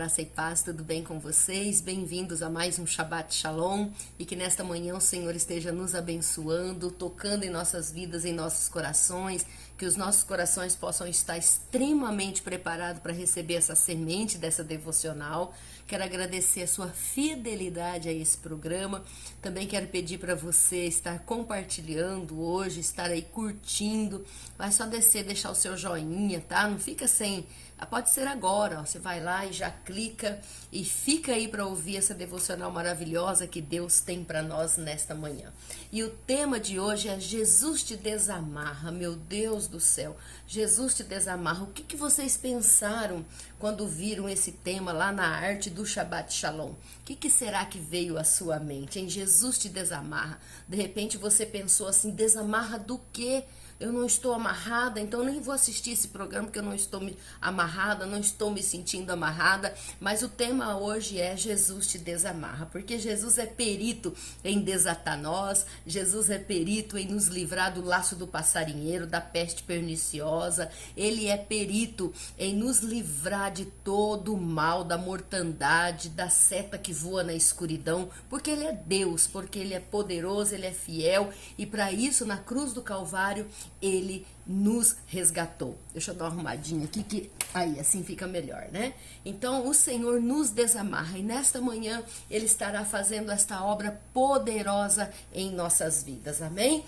graça e paz, tudo bem com vocês? Bem-vindos a mais um Shabbat Shalom e que nesta manhã o Senhor esteja nos abençoando, tocando em nossas vidas, em nossos corações, que os nossos corações possam estar extremamente preparados para receber essa semente dessa devocional. Quero agradecer a sua fidelidade a esse programa. Também quero pedir para você estar compartilhando hoje, estar aí curtindo. Vai só descer, deixar o seu joinha, tá? Não fica sem... Pode ser agora, ó. Você vai lá e já clica e fica aí para ouvir essa devocional maravilhosa que Deus tem para nós nesta manhã. E o tema de hoje é Jesus te desamarra, meu Deus do céu. Jesus te desamarra. O que vocês pensaram quando viram esse tema lá na arte do Shabbat Shalom? O que será que veio à sua mente? Em Jesus te desamarra. De repente você pensou assim, desamarra do quê? Eu não estou amarrada, então nem vou assistir esse programa porque eu não estou amarrada, não estou me sentindo amarrada. Mas o tema hoje é Jesus te desamarra, porque Jesus é perito em desatar nós, Jesus é perito em nos livrar do laço do passarinheiro, da peste perniciosa, ele é perito em nos livrar de todo o mal, da mortandade, da seta que voa na escuridão, porque ele é Deus, porque ele é poderoso, ele é fiel, e para isso na cruz do Calvário ele nos resgatou. Deixa eu dar uma arrumadinha aqui, que aí assim fica melhor, né? Então o Senhor nos desamarra e nesta manhã ele estará fazendo esta obra poderosa em nossas vidas, amém?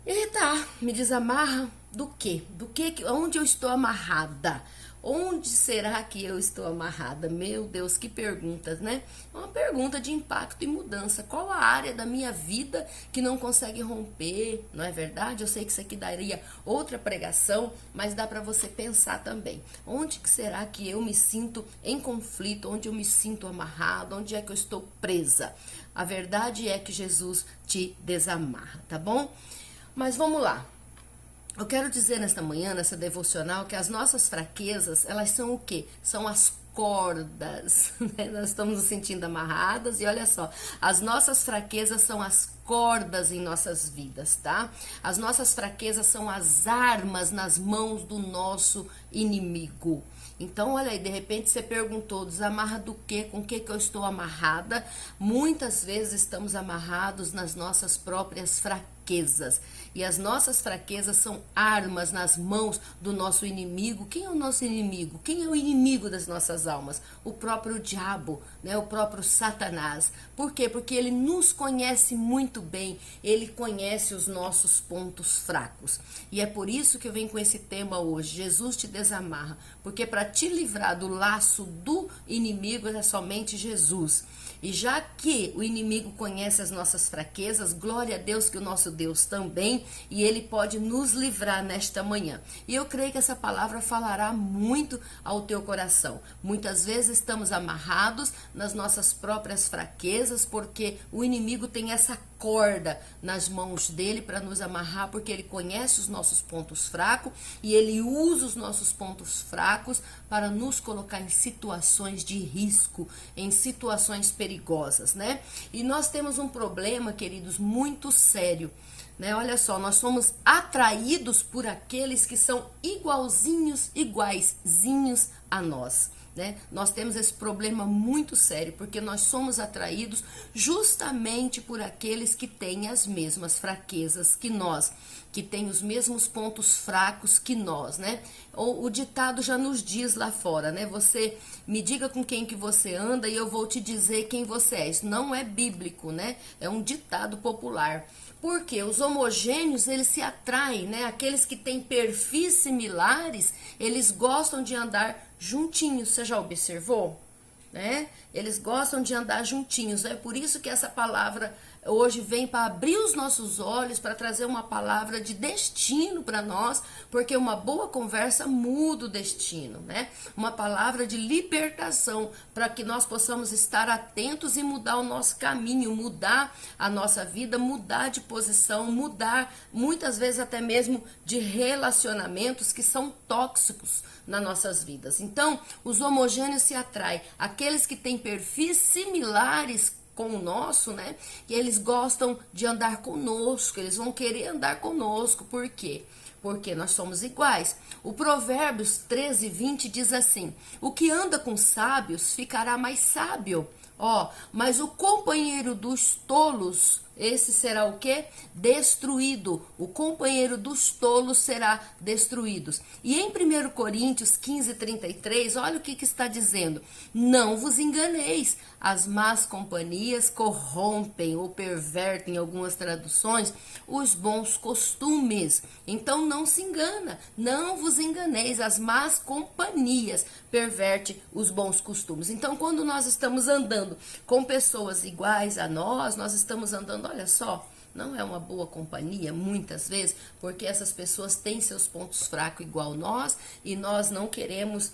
E tá, me desamarra do quê? Onde eu estou amarrada? Onde será que eu estou amarrada? Meu Deus, que perguntas, né? Uma pergunta de impacto e mudança. Qual a área da minha vida que não consegue romper? Não é verdade? Eu sei que isso aqui daria outra pregação, mas dá para você pensar também. Onde que será que eu me sinto em conflito? Onde eu me sinto amarrada? Onde é que eu estou presa? A verdade é que Jesus te desamarra, tá bom? Mas vamos lá. Eu quero dizer nesta manhã, nessa devocional, que as nossas fraquezas, elas são o quê? São as cordas, né? Nós estamos nos sentindo amarradas e olha só, as nossas fraquezas são as cordas em nossas vidas, tá? As nossas fraquezas são as armas nas mãos do nosso inimigo. Então, olha aí, de repente você perguntou, desamarra do quê? Com o que eu estou amarrada? Muitas vezes estamos amarrados nas nossas próprias fraquezas. E as nossas fraquezas são armas nas mãos do nosso inimigo. Quem é o nosso inimigo? Quem é o inimigo das nossas almas? O próprio diabo, né? O próprio Satanás. Por quê? Porque ele nos conhece muito bem. Ele conhece os nossos pontos fracos. E é por isso que eu venho com esse tema hoje. Jesus te desamarra. Porque para te livrar do laço do inimigo é somente Jesus. E já que o inimigo conhece as nossas fraquezas, glória a Deus que o nosso Deus também, e ele pode nos livrar nesta manhã. E eu creio que essa palavra falará muito ao teu coração. Muitas vezes estamos amarrados nas nossas próprias fraquezas, porque o inimigo tem essa corda nas mãos dele para nos amarrar, porque ele conhece os nossos pontos fracos e ele usa os nossos pontos fracos para nos colocar em situações de risco, em situações perigosas, né? E nós temos um problema, queridos, muito sério, né? Olha só, nós somos atraídos por aqueles que são iguaizinhos a nós. Né? Nós temos esse problema muito sério, porque nós somos atraídos justamente por aqueles que têm as mesmas fraquezas que nós, que têm os mesmos pontos fracos que nós, né? O ditado já nos diz lá fora, né? Você me diga com quem que você anda e eu vou te dizer quem você é. Isso não é bíblico, né? É um ditado popular. Porque os homogêneos, eles se atraem, né? Aqueles que têm perfis similares, eles gostam de andar juntinhos. Você já observou? Né? Eles gostam de andar juntinhos. É por isso que essa palavra hoje vem para abrir os nossos olhos, para trazer uma palavra de destino para nós, porque uma boa conversa muda o destino, né? Uma palavra de libertação, para que nós possamos estar atentos e mudar o nosso caminho, mudar a nossa vida, mudar de posição, mudar muitas vezes até mesmo de relacionamentos que são tóxicos nas nossas vidas. Então, os homogêneos se atraem, aqueles que têm perfis similares com o nosso, né? E eles gostam de andar conosco, eles vão querer andar conosco. Por quê? Porque nós somos iguais. O Provérbios 13:20 diz assim: o que anda com sábios ficará mais sábio. Ó, mas o companheiro dos tolos, esse será o quê? Destruído. O companheiro dos tolos será destruído. E em 1 Coríntios 15:33, olha o que está dizendo. Não vos enganeis, as más companhias corrompem ou pervertem, em algumas traduções, os bons costumes. Então não se engana, não vos enganeis, as más companhias pervertem os bons costumes. Então quando nós estamos andando com pessoas iguais a nós estamos andando, olha só, não é uma boa companhia, muitas vezes, porque essas pessoas têm seus pontos fracos igual nós, e nós não queremos,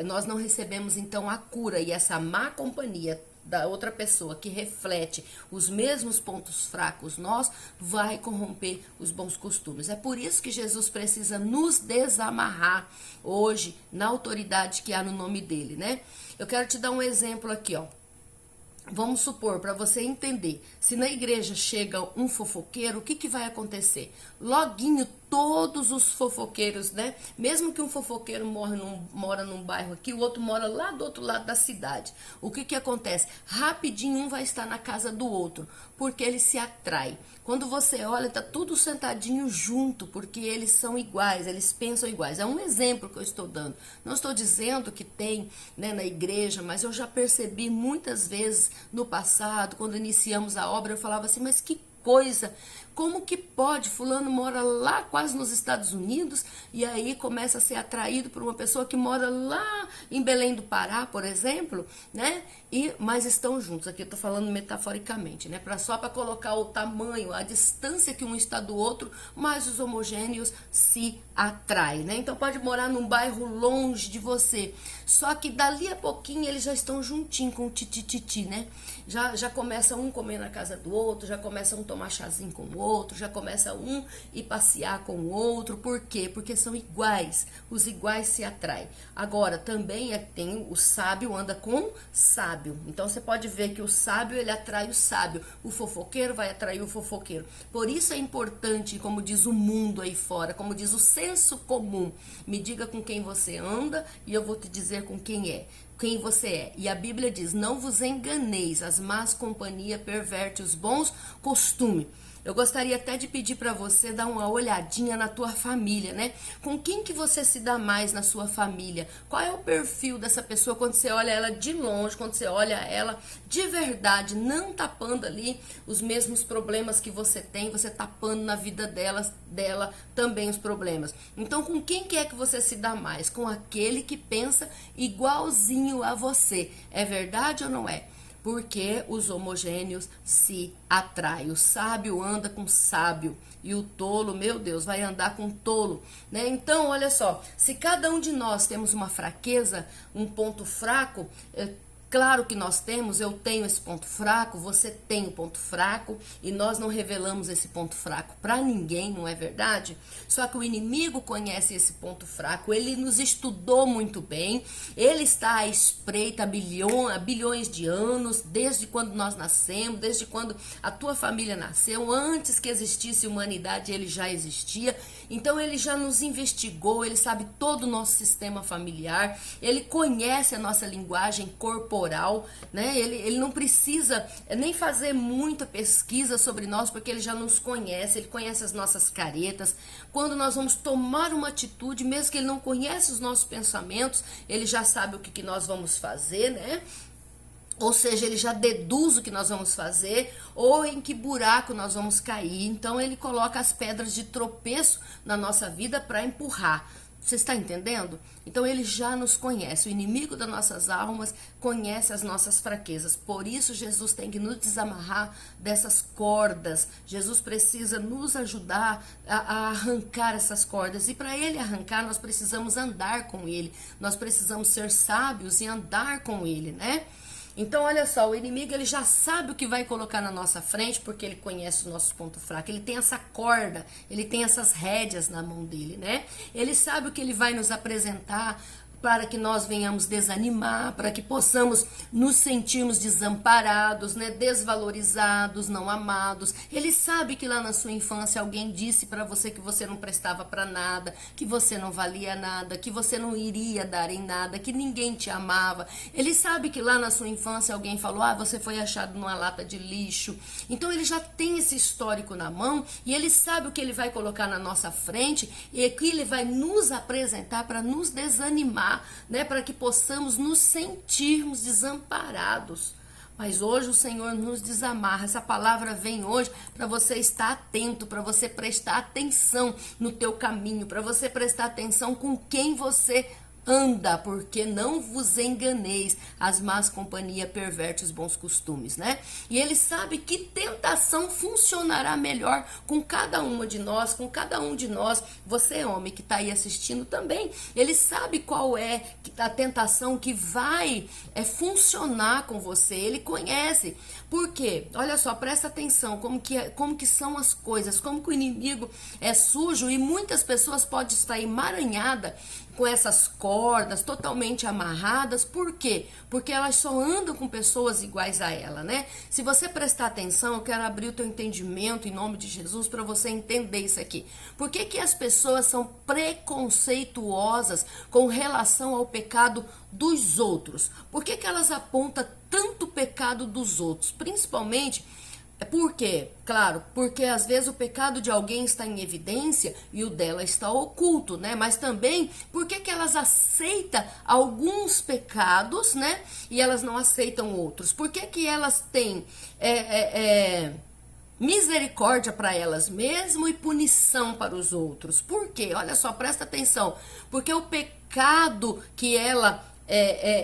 nós não recebemos então a cura, e essa má companhia da outra pessoa que reflete os mesmos pontos fracos nós, vai corromper os bons costumes. É por isso que Jesus precisa nos desamarrar hoje, na autoridade que há no nome dele, né? Eu quero te dar um exemplo aqui, ó. Vamos supor, para você entender, se na igreja chega um fofoqueiro, o que vai acontecer? Loguinho, todos os fofoqueiros, né? Mesmo que um fofoqueiro mora num bairro aqui, o outro mora lá do outro lado da cidade. O que acontece? Rapidinho um vai estar na casa do outro, porque ele se atrai. Quando você olha, tá tudo sentadinho junto, porque eles são iguais, eles pensam iguais. É um exemplo que eu estou dando. Não estou dizendo que tem, né, na igreja, mas eu já percebi muitas vezes no passado, quando iniciamos a obra, eu falava assim, mas que coisa, como que pode? Fulano mora lá quase nos Estados Unidos e aí começa a ser atraído por uma pessoa que mora lá em Belém do Pará, por exemplo, né? Mas estão juntos, aqui eu tô falando metaforicamente, né? Só para colocar o tamanho, a distância que um está do outro, mas os homogêneos se atraem, né? Então pode morar num bairro longe de você, só que dali a pouquinho eles já estão juntinho com o tititi, né? Já começa um comer na casa do outro, já começa um tomar chazinho com o outro, já começa um ir passear com o outro. Por quê? Porque são iguais, os iguais se atraem. Agora, também tem o sábio anda com sábio. Então, você pode ver que o sábio, ele atrai o sábio. O fofoqueiro vai atrair o fofoqueiro. Por isso é importante, como diz o mundo aí fora, como diz o senso comum, me diga com quem você anda e eu vou te dizer com quem você é. E a Bíblia diz, não vos enganeis, as más companhias pervertem os bons costumes. Eu gostaria até de pedir para você dar uma olhadinha na tua família, né? Com quem que você se dá mais na sua família? Qual é o perfil dessa pessoa quando você olha ela de longe, quando você olha ela de verdade, não tapando ali os mesmos problemas que você tem, você tapando na vida dela também os problemas. Então, com quem que é que você se dá mais? Com aquele que pensa igualzinho a você. É verdade ou não é? Porque os homogêneos se atraem. O sábio anda com sábio e o tolo, meu Deus, vai andar com tolo, né? Então, olha só, se cada um de nós temos uma fraqueza, um ponto fraco, claro que nós temos, eu tenho esse ponto fraco, você tem um ponto fraco e nós não revelamos esse ponto fraco para ninguém, não é verdade? Só que o inimigo conhece esse ponto fraco, ele nos estudou muito bem, ele está à espreita há bilhões de anos, desde quando nós nascemos, desde quando a tua família nasceu, antes que existisse humanidade ele já existia, então ele já nos investigou, ele sabe todo o nosso sistema familiar, ele conhece a nossa linguagem corporal, né? Ele não precisa nem fazer muita pesquisa sobre nós, porque ele já nos conhece, ele conhece as nossas caretas. Quando nós vamos tomar uma atitude, mesmo que ele não conhece os nossos pensamentos, ele já sabe o que nós vamos fazer, né? Ou seja, ele já deduz o que nós vamos fazer ou em que buraco nós vamos cair. Então, ele coloca as pedras de tropeço na nossa vida para empurrar. Você está entendendo? Então ele já nos conhece, o inimigo das nossas almas conhece as nossas fraquezas. Por isso Jesus tem que nos desamarrar dessas cordas. Jesus precisa nos ajudar a arrancar essas cordas. E para ele arrancar, nós precisamos andar com ele. Nós precisamos ser sábios e andar com ele, né? Então, olha só, o inimigo ele já sabe o que vai colocar na nossa frente, porque ele conhece o nosso ponto fraco. Ele tem essa corda, ele tem essas rédeas na mão dele, né? Ele sabe o que ele vai nos apresentar para que nós venhamos desanimar, para que possamos nos sentirmos desamparados, né, desvalorizados, não amados. Ele sabe que lá na sua infância alguém disse para você que você não prestava para nada, que você não valia nada, que você não iria dar em nada, que ninguém te amava. Ele sabe que lá na sua infância alguém falou: ah, você foi achado numa lata de lixo. Então ele já tem esse histórico na mão e ele sabe o que ele vai colocar na nossa frente e que ele vai nos apresentar para nos desanimar, né, para que possamos nos sentirmos desamparados. Mas hoje o Senhor nos desamarra. Essa palavra vem hoje para você estar atento, para você prestar atenção no teu caminho, para você prestar atenção com quem você anda, porque não vos enganeis, as más companhias pervertem os bons costumes, né? E ele sabe que tentação funcionará melhor com cada uma de nós, com cada um de nós. Você, homem, que está aí assistindo também, ele sabe qual é a tentação que vai funcionar com você, ele conhece. Por quê? Olha só, presta atenção como que são as coisas, como que o inimigo é sujo e muitas pessoas podem estar emaranhadas com essas cordas totalmente amarradas. Por quê? Porque elas só andam com pessoas iguais a ela, né? Se você prestar atenção, eu quero abrir o teu entendimento em nome de Jesus para você entender isso aqui. Por que que as pessoas são preconceituosas com relação ao pecado dos outros? Por que que elas apontam tanto o pecado dos outros? Principalmente por quê? Claro, porque às vezes o pecado de alguém está em evidência e o dela está oculto, né? Mas também, por que que elas aceitam alguns pecados, né? E elas não aceitam outros? Por que que elas têm misericórdia para elas mesmas e punição para os outros? Por quê? Olha só, presta atenção. Porque o pecado que ela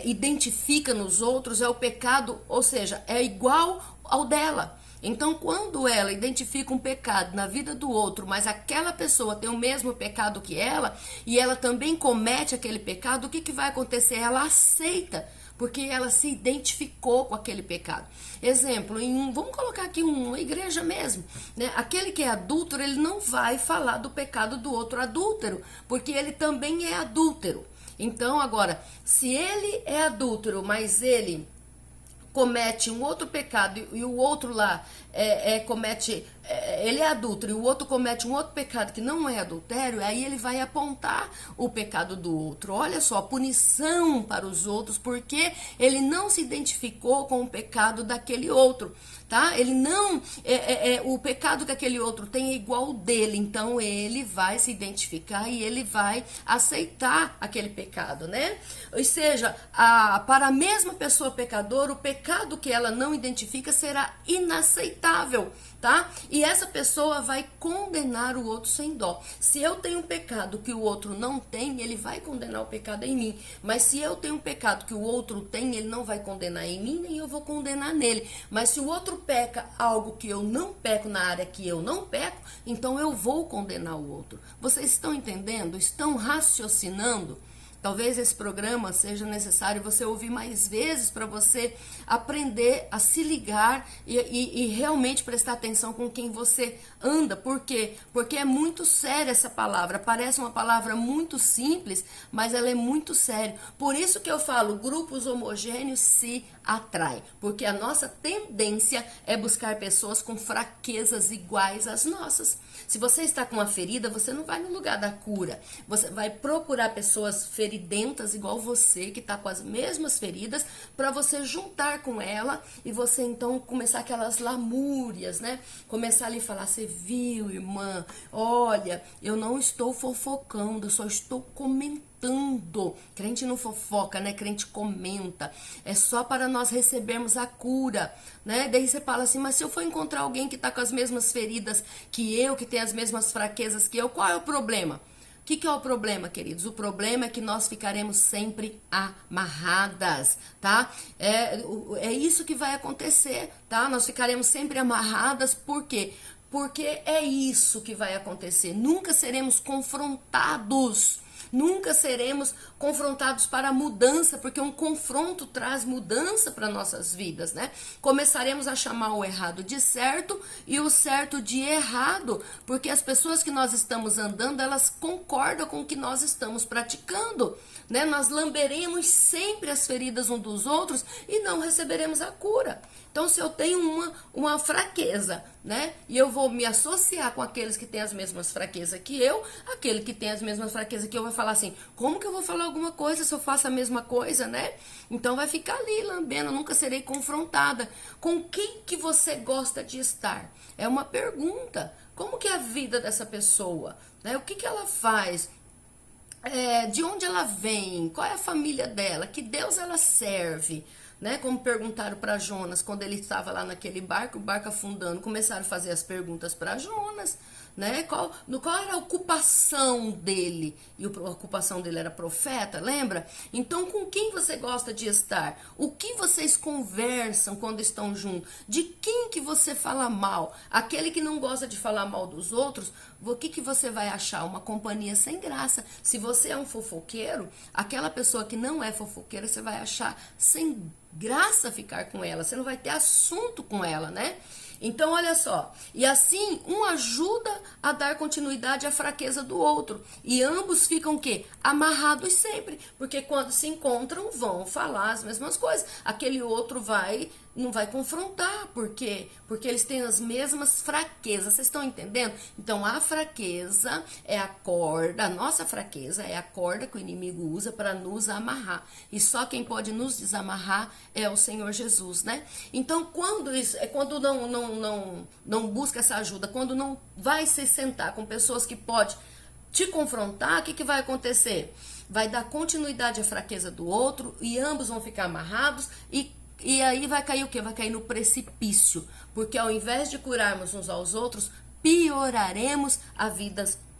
identifica nos outros é o pecado, ou seja, é igual ao dela. Então, quando ela identifica um pecado na vida do outro, mas aquela pessoa tem o mesmo pecado que ela, e ela também comete aquele pecado, o que que vai acontecer? Ela aceita, porque ela se identificou com aquele pecado. Exemplo, vamos colocar aqui uma igreja mesmo, né? Aquele que é adúltero, ele não vai falar do pecado do outro adúltero, porque ele também é adúltero. Então, agora, se ele é adúltero, mas ele comete um outro pecado e o outro lá ele é adúltero e o outro comete um outro pecado que não é adultério, aí ele vai apontar o pecado do outro. Olha só, punição para os outros, porque ele não se identificou com o pecado daquele outro, tá? Ele não, o pecado que aquele outro tem é igual ao dele, então ele vai se identificar e ele vai aceitar aquele pecado, né? Ou seja, para a mesma pessoa pecadora, o pecado que ela não identifica será inaceitável, tá? E essa pessoa vai condenar o outro sem dó. Se eu tenho um pecado que o outro não tem, ele vai condenar o pecado em mim. Mas se eu tenho um pecado que o outro tem, ele não vai condenar em mim, nem eu vou condenar nele. Mas se o outro peca algo que eu não peco na área que eu não peco, então eu vou condenar o outro. Vocês estão entendendo? Estão raciocinando? Talvez esse programa seja necessário você ouvir mais vezes para você aprender a se ligar e realmente prestar atenção com quem você anda. Por quê? Porque é muito séria essa palavra. Parece uma palavra muito simples, mas ela é muito séria. Por isso que eu falo, grupos homogêneos se atraem. Porque a nossa tendência é buscar pessoas com fraquezas iguais às nossas. Se você está com uma ferida, você não vai no lugar da cura. Você vai procurar pessoas feridentas igual você, que está com as mesmas feridas, para você juntar com ela e você então começar aquelas lamúrias, né? Começar ali a falar: você viu, irmã? Olha, eu não estou fofocando, eu só estou comentando. Crente não fofoca, né? Crente comenta. É só para nós recebermos a cura, né? Daí você fala assim: mas se eu for encontrar alguém que está com as mesmas feridas que eu, que tem as mesmas fraquezas que eu, qual é o problema? O que é o problema, queridos? O problema é que nós ficaremos sempre amarradas, tá? É isso que vai acontecer, tá? Nós ficaremos sempre amarradas, por quê? Porque é isso que vai acontecer. Nunca seremos confrontados. Nunca seremos confrontados para a mudança, porque um confronto traz mudança para nossas vidas, né? Começaremos a chamar o errado de certo e o certo de errado, porque as pessoas que nós estamos andando, elas concordam com o que nós estamos praticando, né? Nós lamberemos sempre as feridas um dos outros e não receberemos a cura. Então, se eu tenho uma fraqueza, né, e eu vou me associar com aqueles que têm as mesmas fraquezas que eu, aquele que tem as mesmas fraquezas que eu vai falar assim, como que eu vou falar alguma coisa se eu faço a mesma coisa, né? Então, vai ficar ali lambendo, nunca serei confrontada. Com quem que você gosta de estar? É uma pergunta. Como que é a vida dessa pessoa? Né? O que que ela faz? De onde ela vem? Qual é a família dela? Que Deus ela serve? Né? Como perguntaram para Jonas quando ele estava lá naquele barco, o barco afundando, começaram a fazer as perguntas para Jonas, né? Qual era a ocupação dele? E a ocupação dele era profeta, lembra? Então, com quem você gosta de estar? O que vocês conversam quando estão juntos? De quem que você fala mal? Aquele que não gosta de falar mal dos outros, o que você vai achar? Uma companhia sem graça. Se você é um fofoqueiro, aquela pessoa que não é fofoqueira, você vai achar sem graça ficar com ela. Você não vai ter assunto com ela, né? Então, olha só. E assim, um ajuda a dar continuidade à fraqueza do outro. E ambos ficam o quê? Amarrados sempre. Porque quando se encontram, vão falar as mesmas coisas. Aquele outro não vai confrontar. Por quê? Porque eles têm as mesmas fraquezas. Vocês estão entendendo? Então, a fraqueza é a corda. A nossa fraqueza é a corda que o inimigo usa para nos amarrar. E só quem pode nos desamarrar é o Senhor Jesus, né? Então, quando não busca essa ajuda, quando não vai se sentar com pessoas que podem te confrontar, o que vai acontecer? Vai dar continuidade à fraqueza do outro e ambos vão ficar amarrados e aí vai cair o quê? Vai cair no precipício, porque ao invés de curarmos uns aos outros, pioraremos a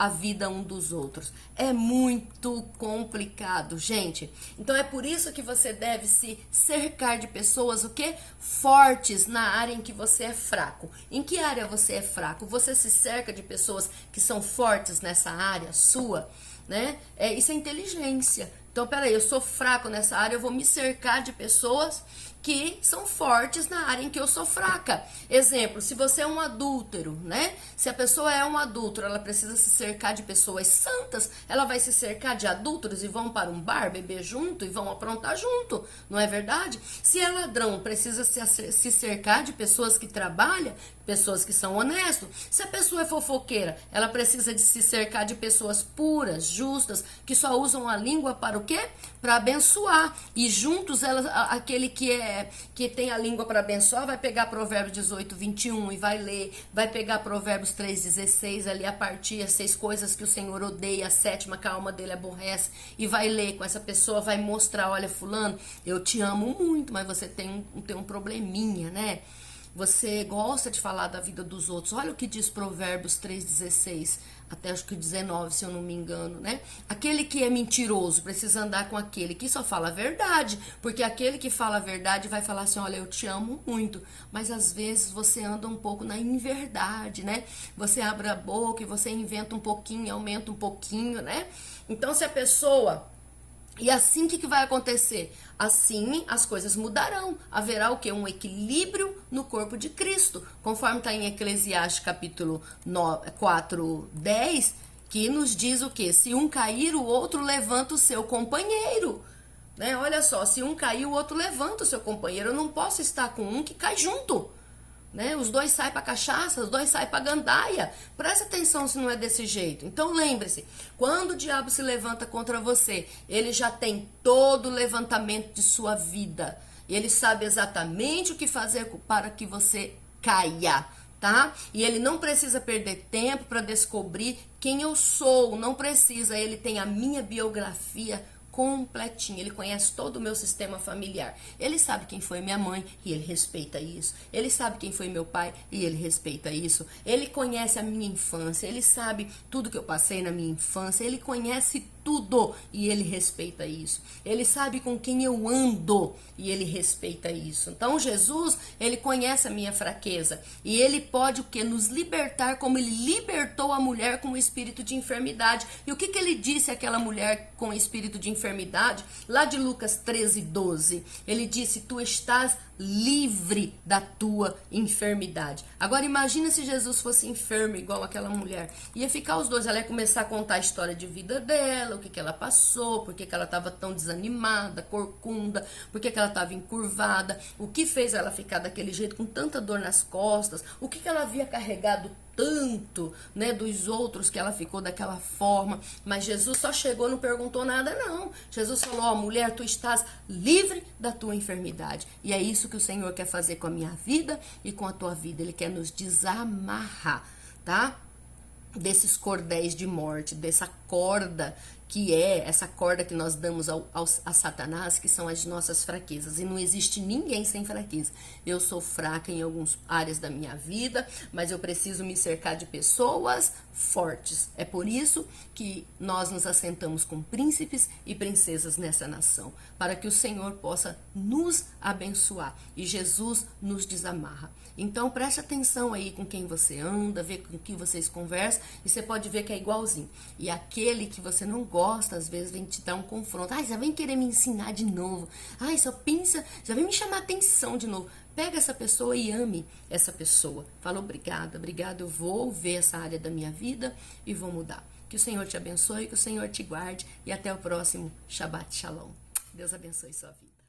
vida um dos outros. É muito complicado, gente. Então é por isso que você deve se cercar de pessoas, o quê? Fortes na área em que você é fraco. Em que área você é fraco? Você se cerca de pessoas que são fortes nessa área sua, né? Isso é inteligência. Então, peraí, eu sou fraco nessa área, eu vou me cercar de pessoas que são fortes na área em que eu sou fraca. Exemplo, se você é um adúltero, né? Se a pessoa é um adúltero, ela precisa se cercar de pessoas santas, ela vai se cercar de adúlteros e vão para um bar beber junto e vão aprontar junto, não é verdade? Se é ladrão, precisa se cercar de pessoas que trabalham, pessoas que são honestas. Se a pessoa é fofoqueira, ela precisa de se cercar de pessoas puras, justas, que só usam a língua para o quê? Para abençoar. E juntos, aquele que tem a língua para abençoar, vai pegar Provérbios 18, 21 e vai ler, vai pegar Provérbios 3, 16, ali a partir, as 6 coisas que o Senhor odeia, a 7ª que a alma dele aborrece, e vai ler com essa pessoa, vai mostrar, olha fulano, eu te amo muito, mas você tem um probleminha, né? Você gosta de falar da vida dos outros. Olha o que diz Provérbios 3,16, até acho que 19, se eu não me engano, né? Aquele que é mentiroso precisa andar com aquele que só fala a verdade, porque aquele que fala a verdade vai falar assim, olha, eu te amo muito, mas às vezes você anda um pouco na inverdade, né? Você abre a boca e você inventa um pouquinho, aumenta um pouquinho, né? Então, se a pessoa... E assim, o que vai acontecer? Assim, as coisas mudarão. Haverá o quê? Um equilíbrio no corpo de Cristo. Conforme está em Eclesiastes capítulo 4, 10, que nos diz o quê? Se um cair, o outro levanta o seu companheiro. Né? Olha só, se um cair, o outro levanta o seu companheiro. Eu não posso estar com um que cai junto. Né? Os dois saem para cachaça, os dois saem para gandaia. Presta atenção se não é desse jeito. Então lembre-se, quando o diabo se levanta contra você, ele já tem todo o levantamento de sua vida. Ele sabe exatamente o que fazer para que você caia, tá? E ele não precisa perder tempo para descobrir quem eu sou, não precisa. Ele tem a minha biografia completinho, ele conhece todo o meu sistema familiar, ele sabe quem foi minha mãe e ele respeita isso, ele sabe quem foi meu pai e ele respeita isso, ele conhece a minha infância, ele sabe tudo que eu passei na minha infância, ele conhece tudo e ele respeita isso. Ele sabe com quem eu ando e ele respeita isso. Então Jesus, ele conhece a minha fraqueza e ele pode o que? Nos libertar como ele libertou a mulher com o espírito de enfermidade. E o que ele disse àquela mulher com o espírito de enfermidade? Lá de Lucas 13:12, ele disse: tu estás livre da tua enfermidade. Agora imagina se Jesus fosse enfermo igual aquela mulher. Ia ficar os dois, ela ia começar a contar a história de vida dela, o que ela passou, por que ela estava tão desanimada, corcunda, por que ela estava encurvada, o que fez ela ficar daquele jeito com tanta dor nas costas, o que ela havia carregado tanto, né, dos outros que ela ficou daquela forma. Mas Jesus só chegou, não perguntou nada não. Jesus falou: ó, mulher, tu estás livre da tua enfermidade. E é isso que o Senhor quer fazer com a minha vida e com a tua vida. Ele quer nos desamarrar, tá? Desses cordéis de morte, dessa corda que é essa corda que nós damos a Satanás, que são as nossas fraquezas. E não existe ninguém sem fraqueza. Eu sou fraca em algumas áreas da minha vida, mas eu preciso me cercar de pessoas fortes. É por isso que nós nos assentamos com príncipes e princesas nessa nação, para que o Senhor possa nos abençoar e Jesus nos desamarra. Então preste atenção aí com quem você anda, vê com quem vocês conversam, e você pode ver que é igualzinho. E aquele que você não gosta, às vezes vem te dar um confronto. Ai, já vem querer me ensinar de novo. Ai, só pensa, já vem me chamar atenção de novo. Pega essa pessoa e ame essa pessoa. Fala: obrigada, eu vou ver essa área da minha vida e vou mudar. Que o Senhor te abençoe, que o Senhor te guarde e até o próximo Shabbat Shalom. Deus abençoe sua vida.